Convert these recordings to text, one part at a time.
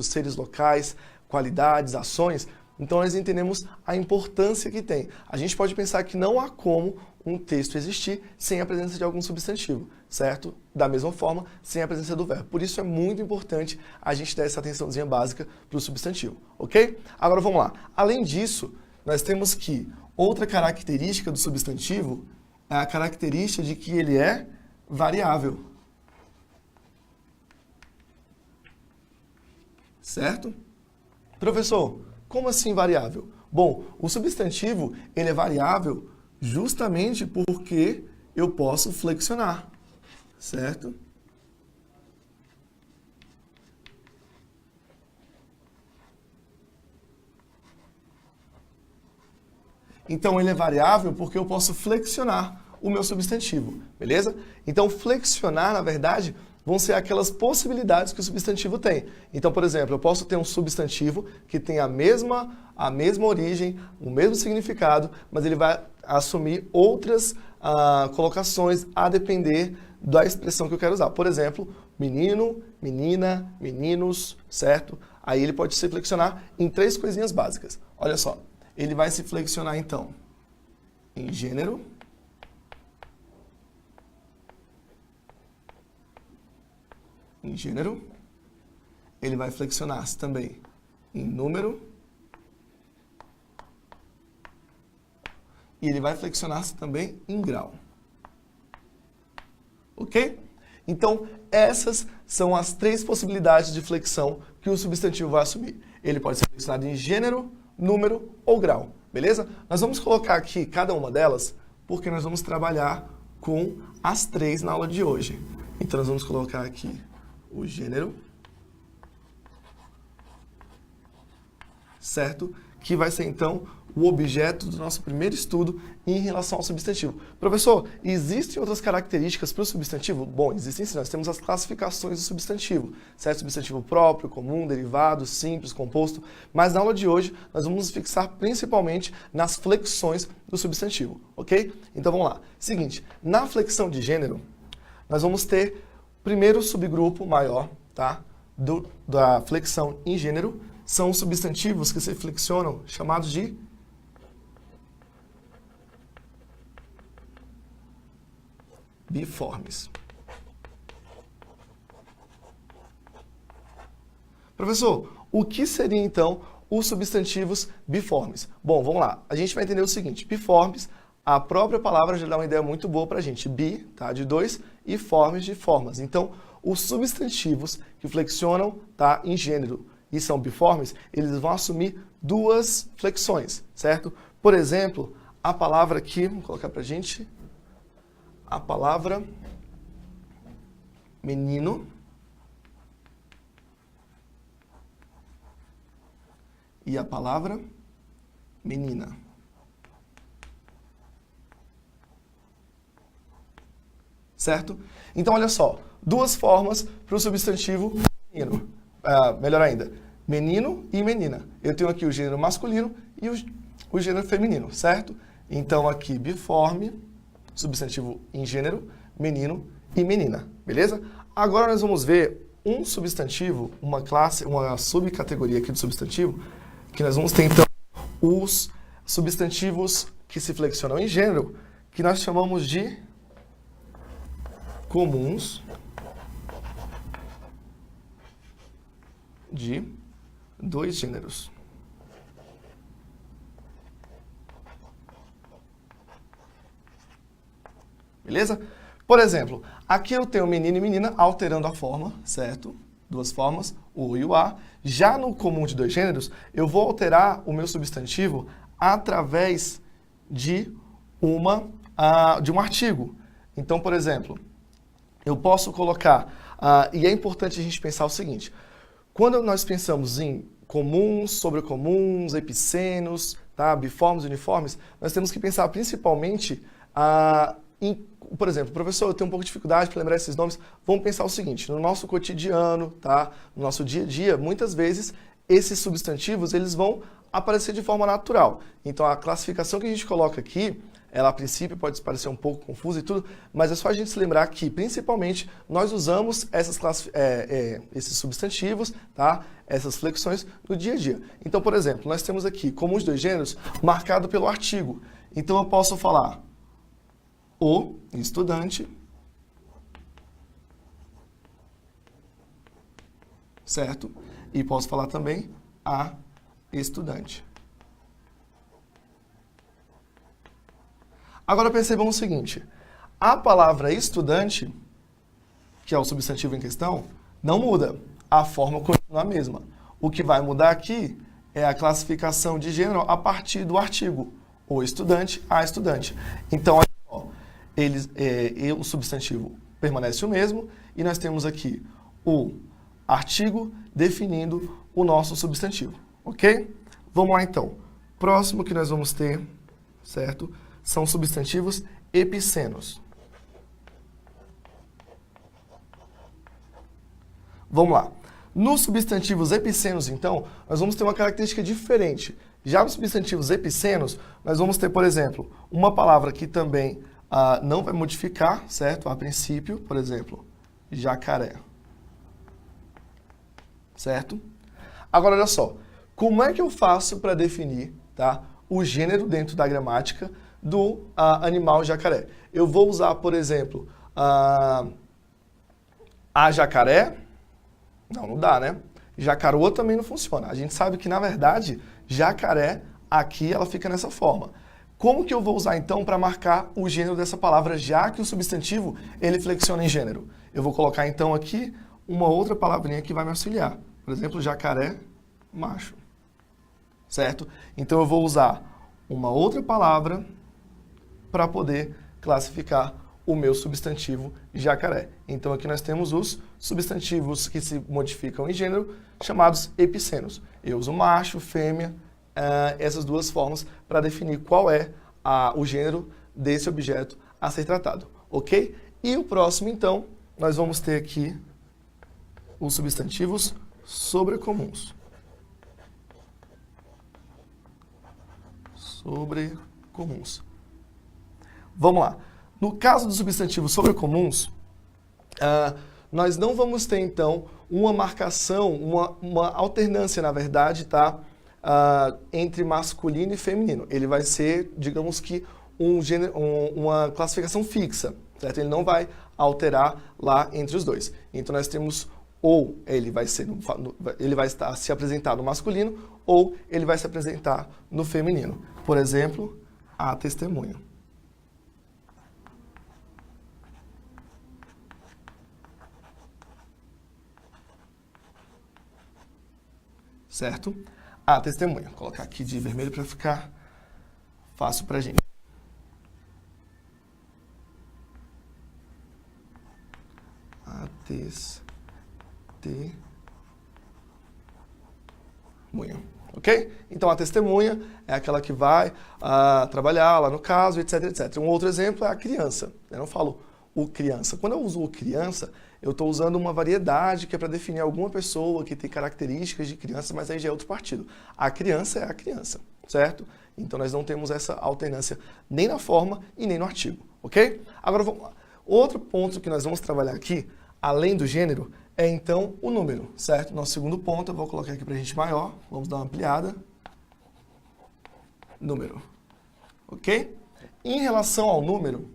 seres locais, qualidades, ações. Então nós entendemos a importância que tem. A gente pode pensar que não há como um texto existir sem a presença de algum substantivo, certo? Da mesma forma, sem a presença do verbo. Por isso é muito importante a gente dar essa atençãozinha básica para o substantivo, ok? Agora vamos lá. Além disso, nós temos que outra característica do substantivo é a característica de que ele é variável. Certo? Professor, como assim variável? Bom, o substantivo ele é variável justamente porque eu posso flexionar, certo? Então ele é variável porque eu posso flexionar o meu substantivo, beleza? Então flexionar, na verdade, vão ser aquelas possibilidades que o substantivo tem. Então, por exemplo, eu posso ter um substantivo que tem a mesma origem, o mesmo significado, mas ele vai assumir outras colocações a depender da expressão que eu quero usar. Por exemplo, menino, menina, meninos, certo? Aí ele pode se flexionar em 3 coisinhas básicas. Olha só, ele vai se flexionar então em gênero, ele vai flexionar-se também em número e ele vai flexionar-se também em grau. Ok? Então, essas são as 3 possibilidades de flexão que o substantivo vai assumir. Ele pode ser flexionado em gênero, número ou grau, beleza? Nós vamos colocar aqui cada uma delas porque nós vamos trabalhar com as 3 na aula de hoje. Então, nós vamos colocar aqui o gênero, certo? Que vai ser, então, o objeto do nosso primeiro estudo em relação ao substantivo. Professor, existem outras características para o substantivo? Bom, existem sim, nós temos as classificações do substantivo, certo? Substantivo próprio, comum, derivado, simples, composto, mas na aula de hoje nós vamos nos fixar principalmente nas flexões do substantivo, ok? Então vamos lá. Seguinte, na flexão de gênero, nós vamos ter primeiro subgrupo maior, tá, da flexão em gênero, são os substantivos que se flexionam, chamados de biformes. Professor, o que seria então os substantivos biformes? Bom, vamos lá. A gente vai entender o seguinte, biformes, a própria palavra já dá uma ideia muito boa pra gente. Bi, tá, de 2, e formes de formas. Então, os substantivos que flexionam, tá, em gênero e são biformes, eles vão assumir 2 flexões, certo? Por exemplo, a palavra aqui, vamos colocar pra gente, a palavra menino e a palavra menina. Certo? Então, olha só, 2 formas para o substantivo menino. Melhor ainda, menino e menina. Eu tenho aqui o gênero masculino e o gênero feminino, certo? Então, aqui, biforme, substantivo em gênero, menino e menina, beleza? Agora nós vamos ver um substantivo, uma classe, uma subcategoria aqui do substantivo, que nós vamos ter, então, os substantivos que se flexionam em gênero, que nós chamamos de comuns de 2 gêneros. Beleza? Por exemplo, aqui eu tenho menino e menina alterando a forma, certo? 2 formas, o O e o A. Já no comum de 2 gêneros, eu vou alterar o meu substantivo através de um artigo. Então, por exemplo, eu posso colocar, e é importante a gente pensar o seguinte, quando nós pensamos em comuns, sobrecomuns, epicenos, tá, biformes, uniformes, nós temos que pensar principalmente por exemplo, professor, eu tenho um pouco de dificuldade para lembrar esses nomes, vamos pensar o seguinte, no nosso cotidiano, tá, no nosso dia a dia, muitas vezes esses substantivos eles vão aparecer de forma natural. Então a classificação que a gente coloca aqui ela a princípio pode parecer um pouco confusa e tudo, mas é só a gente se lembrar que, principalmente, nós usamos esses substantivos, tá? Essas flexões no dia a dia. Então, por exemplo, nós temos aqui comuns de dois gêneros marcado pelo artigo. Então, eu posso falar o estudante, certo? E posso falar também a estudante. Agora percebam o seguinte, a palavra estudante, que é o substantivo em questão, não muda, a forma continua a mesma. O que vai mudar aqui é a classificação de gênero a partir do artigo, o estudante, a estudante. Então, ó, o substantivo permanece o mesmo e nós temos aqui o artigo definindo o nosso substantivo, ok? Vamos lá então. Próximo que nós vamos ter, certo? São substantivos epicenos. Vamos lá. Nos substantivos epicenos, então, nós vamos ter uma característica diferente. Já nos substantivos epicenos, nós vamos ter, por exemplo, uma palavra que também não vai modificar, certo? A princípio, por exemplo, jacaré. Certo? Agora, olha só. Como é que eu faço para definir, tá, o gênero dentro da gramática do animal jacaré? Eu vou usar, por exemplo, a jacaré. Não dá, né? Jacaroa também não funciona. A gente sabe que, na verdade, jacaré, aqui, ela fica nessa forma. Como que eu vou usar, então, para marcar o gênero dessa palavra, já que o substantivo, ele flexiona em gênero? Eu vou colocar, então, aqui uma outra palavrinha que vai me auxiliar. Por exemplo, jacaré, macho. Certo? Então, eu vou usar uma outra palavra para poder classificar o meu substantivo jacaré. Então, aqui nós temos os substantivos que se modificam em gênero, chamados epicenos. Eu uso macho, fêmea, essas duas formas para definir qual é o gênero desse objeto a ser tratado, ok? E o próximo, então, nós vamos ter aqui os substantivos sobrecomuns. Sobrecomuns. Vamos lá. No caso dos substantivos sobrecomuns, nós não vamos ter, então, uma marcação, uma alternância, na verdade, tá? Entre masculino e feminino. Ele vai ser, digamos que, uma classificação fixa, certo? Ele não vai alterar lá entre os dois. Então, nós temos ou ele vai estar se apresentar no masculino ou ele vai se apresentar no feminino. Por exemplo, a testemunha. Certo? A testemunha. Vou colocar aqui de vermelho para ficar fácil para a gente. A testemunha. Ok? Então, a testemunha é aquela que vai trabalhar lá no caso, etc, etc. Um outro exemplo é a criança. Eu não falo o criança. Quando eu uso o criança, eu estou usando uma variedade que é para definir alguma pessoa que tem características de criança, mas aí já é outro partido. A criança é a criança, certo? Então, nós não temos essa alternância nem na forma e nem no artigo, ok? Agora, vamos lá. Outro ponto que nós vamos trabalhar aqui, além do gênero, é então o número, certo? Nosso segundo ponto, eu vou colocar aqui para a gente maior, vamos dar uma ampliada. Número, ok? Em relação ao número,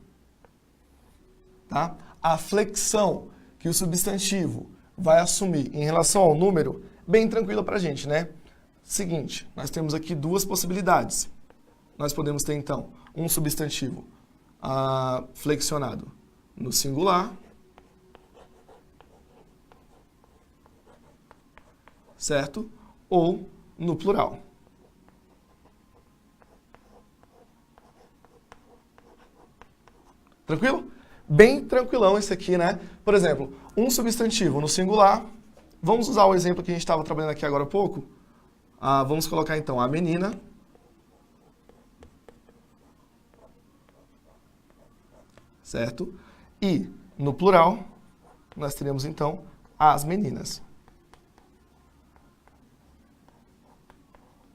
tá? A flexão que o substantivo vai assumir em relação ao número, bem tranquila para a gente, né? Seguinte, nós temos aqui duas possibilidades. Nós podemos ter, então, um substantivo flexionado no singular, certo? Ou no plural. Tranquilo? Bem tranquilão esse aqui, né? Por exemplo, um substantivo no singular. Vamos usar o exemplo que a gente estava trabalhando aqui agora há pouco. Vamos colocar, então, a menina. Certo? E, no plural, nós teremos, então, as meninas.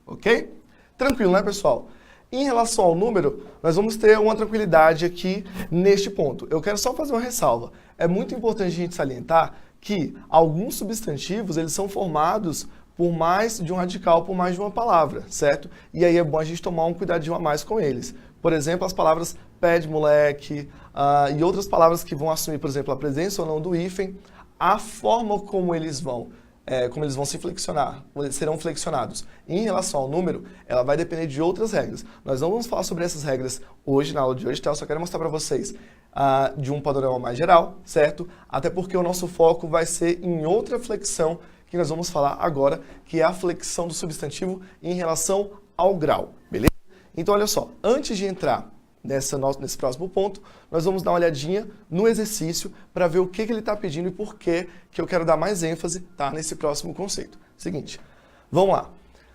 Ok? Tranquilo, né, pessoal? Em relação ao número, nós vamos ter uma tranquilidade aqui neste ponto. Eu quero só fazer uma ressalva. É muito importante a gente salientar que alguns substantivos, eles são formados por mais de um radical, por mais de uma palavra, certo? E aí é bom a gente tomar um cuidadinho a mais com eles. Por exemplo, as palavras pé de moleque e outras palavras que vão assumir, por exemplo, a presença ou não do hífen, a forma como eles vão se flexionar, serão flexionados. Em relação ao número, ela vai depender de outras regras. Nós não vamos falar sobre essas regras hoje, na aula de hoje, tá? Eu só quero mostrar para vocês de um panorama mais geral, certo? Até porque o nosso foco vai ser em outra flexão que nós vamos falar agora, que é a flexão do substantivo em relação ao grau, beleza? Então, olha só, antes de entrar nesse próximo ponto, nós vamos dar uma olhadinha no exercício para ver o que ele está pedindo e por que eu quero dar mais ênfase, tá, nesse próximo conceito. Seguinte, vamos lá.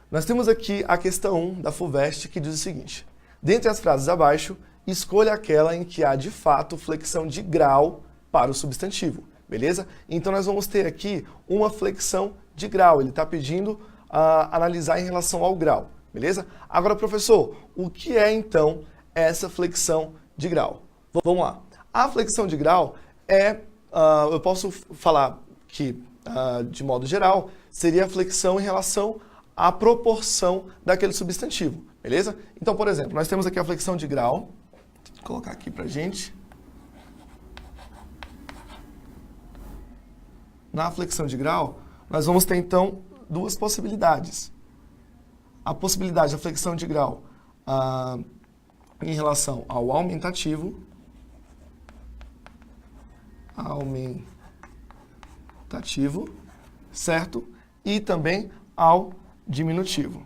Nós temos aqui a questão 1 da FUVEST que diz o seguinte: dentre as frases abaixo, escolha aquela em que há de fato flexão de grau para o substantivo, beleza? Então nós vamos ter aqui uma flexão de grau, ele está pedindo analisar em relação ao grau, beleza? Agora, professor, o que é então essa flexão de grau? Vamos lá. A flexão de grau eu posso falar que, de modo geral, seria a flexão em relação à proporção daquele substantivo, beleza? Então, por exemplo, nós temos aqui a flexão de grau. Vou colocar aqui pra gente. Na flexão de grau, nós vamos ter, então, duas possibilidades. A possibilidade da flexão de grau em relação ao aumentativo, certo? E também ao diminutivo.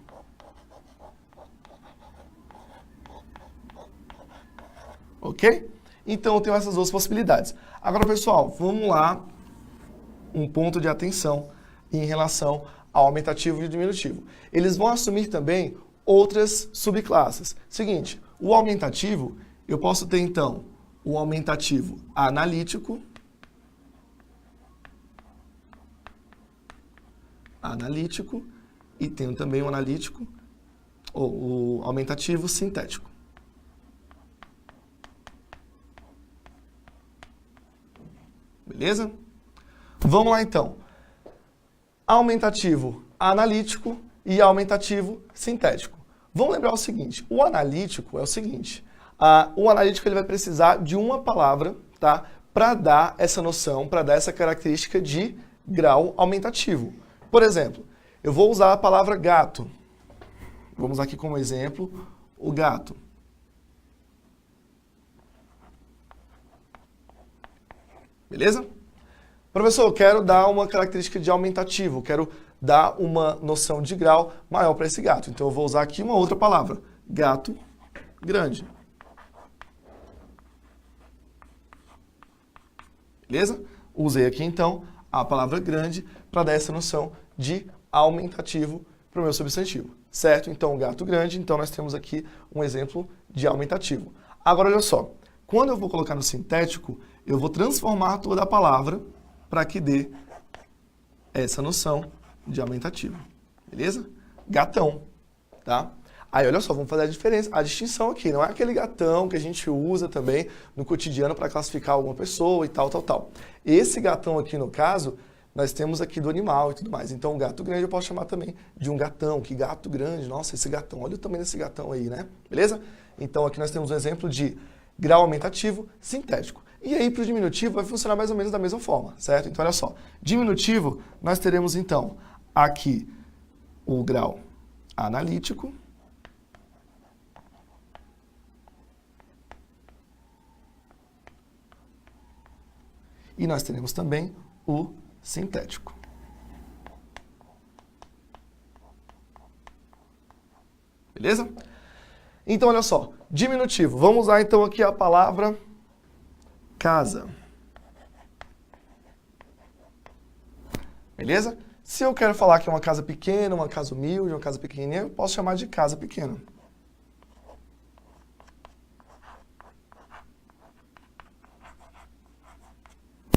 Ok? Então, eu tenho essas duas possibilidades. Agora, pessoal, vamos lá, um ponto de atenção em relação ao aumentativo e ao diminutivo. Eles vão assumir também outras subclasses. Seguinte, o aumentativo, eu posso ter, então, o aumentativo analítico, e tenho também o analítico, ou o aumentativo sintético. Beleza? Vamos lá, então. Aumentativo analítico e aumentativo sintético. Vamos lembrar o seguinte, o analítico é o seguinte, o analítico ele vai precisar de uma palavra, tá, para dar essa noção, para dar essa característica de grau aumentativo. Por exemplo, eu vou usar a palavra gato. Vamos aqui como exemplo o gato. Beleza? Professor, eu quero dar uma característica de aumentativo, quero dar uma noção de grau maior para esse gato. Então, eu vou usar aqui uma outra palavra, gato grande. Beleza? Usei aqui, então, a palavra grande para dar essa noção de aumentativo para o meu substantivo, certo? Então, gato grande, então nós temos aqui um exemplo de aumentativo. Agora, olha só, quando eu vou colocar no sintético, eu vou transformar toda a palavra para que dê essa noção de aumentativo, beleza? Gatão, tá? Aí, olha só, vamos fazer a diferença, a distinção aqui, não é aquele gatão que a gente usa também no cotidiano para classificar alguma pessoa e tal, tal, tal. Esse gatão aqui, no caso, nós temos aqui do animal e tudo mais. Então, o gato grande eu posso chamar também de um gatão, que gato grande, nossa, esse gatão, olha o tamanho desse gatão aí, né? Beleza? Então, aqui nós temos um exemplo de grau aumentativo sintético. E aí, para o diminutivo, vai funcionar mais ou menos da mesma forma, certo? Então, olha só, diminutivo, nós teremos, então, aqui o grau analítico, e nós teremos também o sintético. Beleza? Então, olha só, diminutivo. Vamos usar, então, aqui a palavra casa. Beleza? Se eu quero falar que é uma casa pequena, uma casa humilde, uma casa pequenininha, eu posso chamar de casa pequena.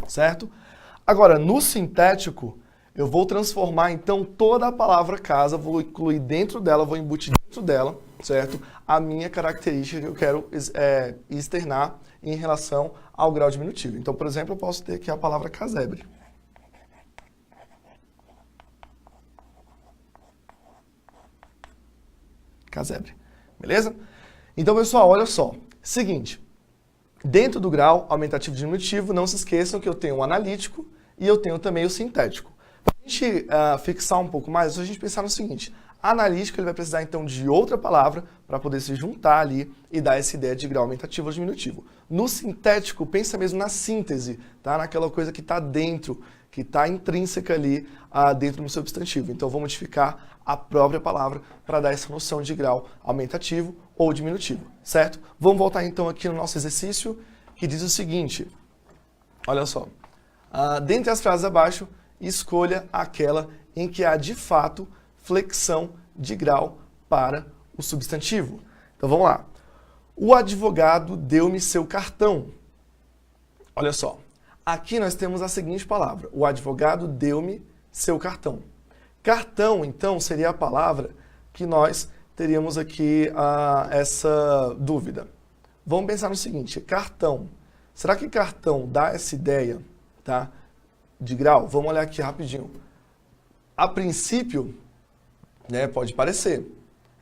Certo? Agora, no sintético, eu vou transformar, então, toda a palavra casa, vou incluir dentro dela, vou embutir dentro dela certo? A minha característica que eu quero externar em relação ao grau diminutivo. Então, por exemplo, eu posso ter aqui a palavra casebre. Casebre. Beleza? Então, pessoal, olha só. Seguinte. Dentro do grau aumentativo e diminutivo, não se esqueçam que eu tenho o analítico e eu tenho também o sintético. Para a gente fixar um pouco mais, a gente pensar no seguinte. Analítico ele vai precisar então de outra palavra para poder se juntar ali e dar essa ideia de grau aumentativo ou diminutivo. No sintético, pensa mesmo na síntese, tá? Naquela coisa que está dentro, que está intrínseca ali dentro do substantivo. Então, vou modificar a própria palavra para dar essa noção de grau aumentativo ou diminutivo, certo? Vamos voltar então aqui no nosso exercício, que diz o seguinte. Olha só. Dentre as frases abaixo, escolha aquela em que há de fato flexão de grau para o substantivo. Então vamos lá. O advogado deu-me seu cartão. Olha só. Aqui nós temos a seguinte palavra. O advogado deu-me seu cartão. Cartão, então, seria a palavra que nós teríamos aqui essa dúvida. Vamos pensar no seguinte. Cartão. Será que cartão dá essa ideia, tá, de grau? Vamos olhar aqui rapidinho. A princípio, né, pode parecer.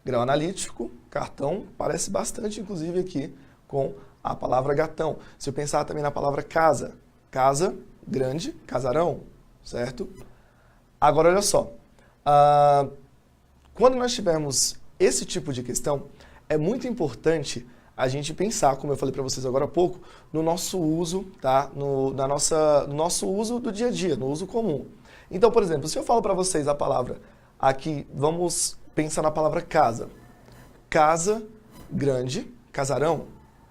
Grau analítico, cartão, parece bastante, inclusive, aqui com a palavra gatão. Se eu pensar também na palavra casa. Casa, grande, casarão, certo? Agora, olha só. Quando nós tivermos esse tipo de questão, é muito importante a gente pensar, como eu falei para vocês agora há pouco, no nosso uso, tá? No nosso uso do dia a dia, no uso comum. Então, por exemplo, se eu falo para vocês a palavra aqui, vamos pensar na palavra casa. Casa, grande, casarão,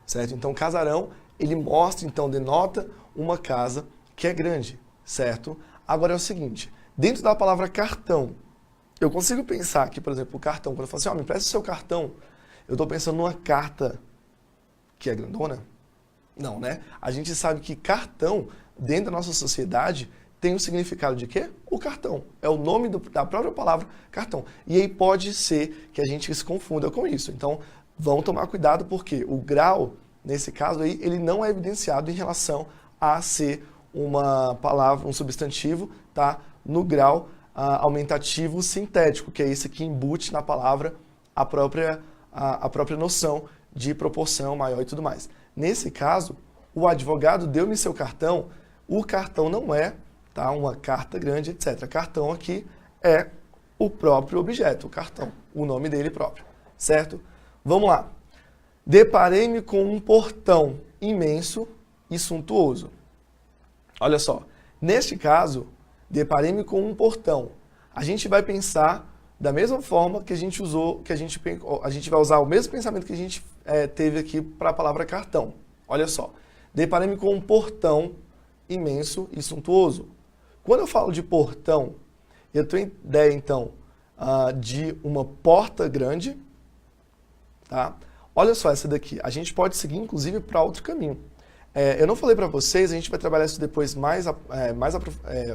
certo? Então, casarão, ele mostra, então, denota uma casa que é grande, certo? Agora é o seguinte, dentro da palavra cartão, eu consigo pensar aqui, por exemplo, o cartão, quando eu falo assim, me empresta o seu cartão, eu estou pensando numa carta que é grandona? Não, né? A gente sabe que cartão, dentro da nossa sociedade, tem o significado de quê? O cartão. É o nome da própria palavra cartão. E aí pode ser que a gente se confunda com isso. Então, vamos tomar cuidado porque o grau, nesse caso aí, ele não é evidenciado em relação a ser uma palavra, um substantivo, tá? No grau aumentativo sintético, que é esse que embute na palavra a própria noção de proporção maior e tudo mais. Nesse caso, o advogado deu-me seu cartão, o cartão não é, tá, uma carta grande, etc. Cartão aqui é o próprio objeto, o cartão, o nome dele próprio, certo? Vamos lá. Deparei-me com um portão imenso e suntuoso. Olha só, neste caso, deparei-me com um portão. A gente vai pensar da mesma forma que a gente usou, a gente vai usar o mesmo pensamento que a gente teve aqui para a palavra cartão. Olha só, deparei-me com um portão imenso e suntuoso. Quando eu falo de portão, eu tenho ideia, então, de uma porta grande, tá? Olha só essa daqui. A gente pode seguir, inclusive, para outro caminho. Eu não falei para vocês, a gente vai trabalhar isso depois mais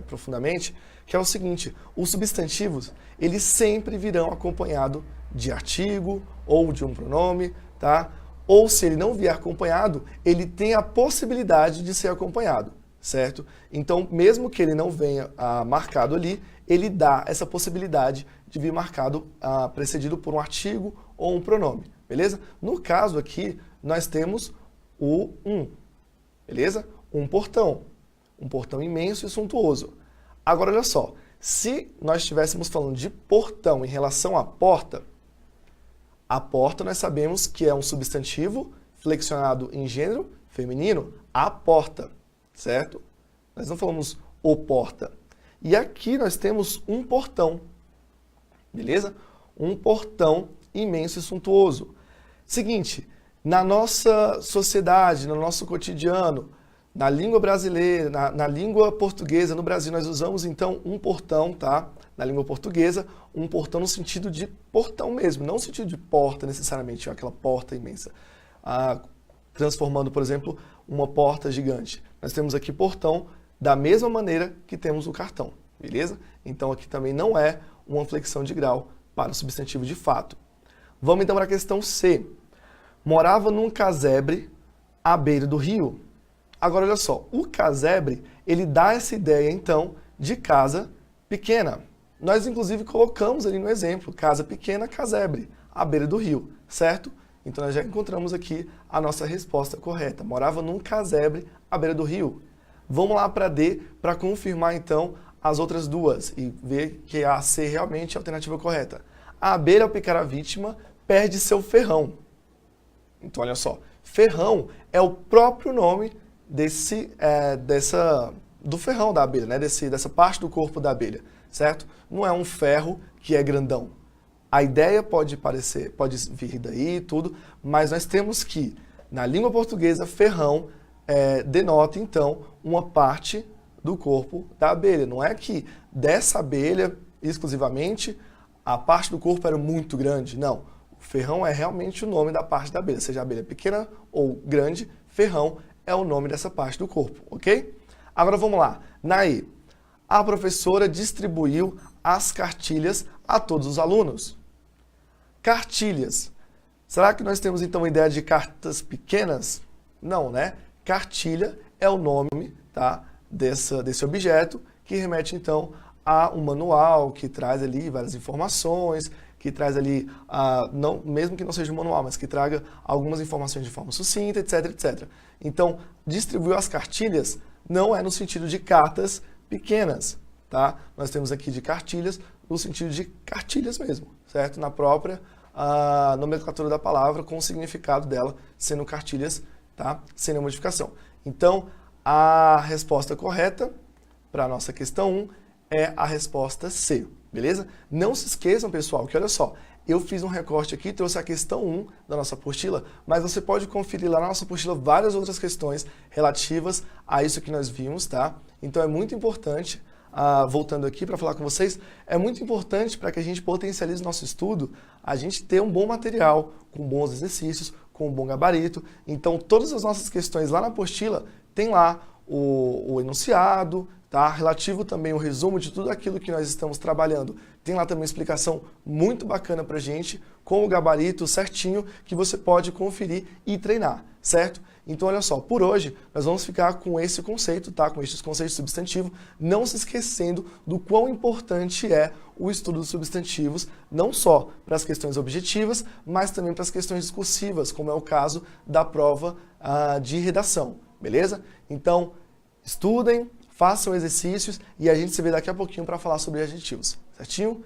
profundamente, que é o seguinte, os substantivos, eles sempre virão acompanhado de artigo ou de um pronome, tá? Ou se ele não vier acompanhado, ele tem a possibilidade de ser acompanhado, certo? Então, mesmo que ele não venha marcado ali, ele dá essa possibilidade de vir marcado, precedido por um artigo ou um pronome, beleza? No caso aqui, nós temos o beleza? Um portão imenso e suntuoso. Agora, olha só, se nós estivéssemos falando de portão em relação à porta, a porta nós sabemos que é um substantivo flexionado em gênero feminino, a porta, certo? Nós não falamos o porta. E aqui nós temos um portão, beleza? Um portão imenso e suntuoso. Seguinte, na nossa sociedade, no nosso cotidiano, na língua brasileira, na língua portuguesa, no Brasil, nós usamos então um portão, tá? Na língua portuguesa, um portão no sentido de portão mesmo, não no sentido de porta necessariamente, aquela porta imensa. Transformando, por exemplo, uma porta gigante. Nós temos aqui portão da mesma maneira que temos o cartão, beleza? Então aqui também não é uma flexão de grau para o substantivo de fato. Vamos então para a questão C. Morava num casebre à beira do rio. Agora, olha só, o casebre, ele dá essa ideia, então, de casa pequena. Nós, inclusive, colocamos ali no exemplo, casa pequena, casebre, à beira do rio, certo? Então, nós já encontramos aqui a nossa resposta correta. Morava num casebre à beira do rio. Vamos lá para D, para confirmar, então, as outras duas e ver que a C realmente é a alternativa correta. A abelha, ao picar a vítima, perde seu ferrão. Então, olha só, ferrão é o próprio nome do ferrão da abelha, né? Dessa parte do corpo da abelha, certo? Não é um ferro que é grandão. A ideia pode vir daí e tudo, mas nós temos que, na língua portuguesa, ferrão denota, então, uma parte do corpo da abelha. Não é que dessa abelha, exclusivamente, a parte do corpo era muito grande, não. O ferrão é realmente o nome da parte da abelha, seja a abelha pequena ou grande, ferrão é o nome dessa parte do corpo, ok? Agora vamos lá. Na E, a professora distribuiu as cartilhas a todos os alunos. Cartilhas. Será que nós temos então a ideia de cartas pequenas? Não, né? Cartilha é o nome, tá, desse objeto que remete então a um manual que traz ali várias informações, que traz ali, mesmo que não seja um manual, mas que traga algumas informações de forma sucinta, etc, etc. Então, distribuiu as cartilhas não é no sentido de cartas pequenas, tá? Nós temos aqui de cartilhas no sentido de cartilhas mesmo, certo? Na própria nomenclatura da palavra, com o significado dela sendo cartilhas, tá? Sem nenhuma modificação. Então, a resposta correta para a nossa questão 1 é a resposta C, beleza? Não se esqueçam, pessoal, que olha só, eu fiz um recorte aqui, trouxe a questão 1 da nossa apostila, mas você pode conferir lá na nossa apostila várias outras questões relativas a isso que nós vimos, tá? Então é muito importante, voltando aqui para falar com vocês, é muito importante para que a gente potencialize nosso estudo, a gente ter um bom material, com bons exercícios, com um bom gabarito. Então todas as nossas questões lá na apostila tem lá o enunciado, tá? Relativo também o resumo de tudo aquilo que nós estamos trabalhando. Tem lá também uma explicação muito bacana pra gente, com o gabarito certinho, que você pode conferir e treinar, certo? Então, olha só, por hoje, nós vamos ficar com esse conceito, tá? Com esses conceitos de substantivo, não se esquecendo do quão importante é o estudo dos substantivos, não só para as questões objetivas, mas também para as questões discursivas, como é o caso da prova de redação, beleza? Então, estudem, façam exercícios e a gente se vê daqui a pouquinho para falar sobre adjetivos, certinho?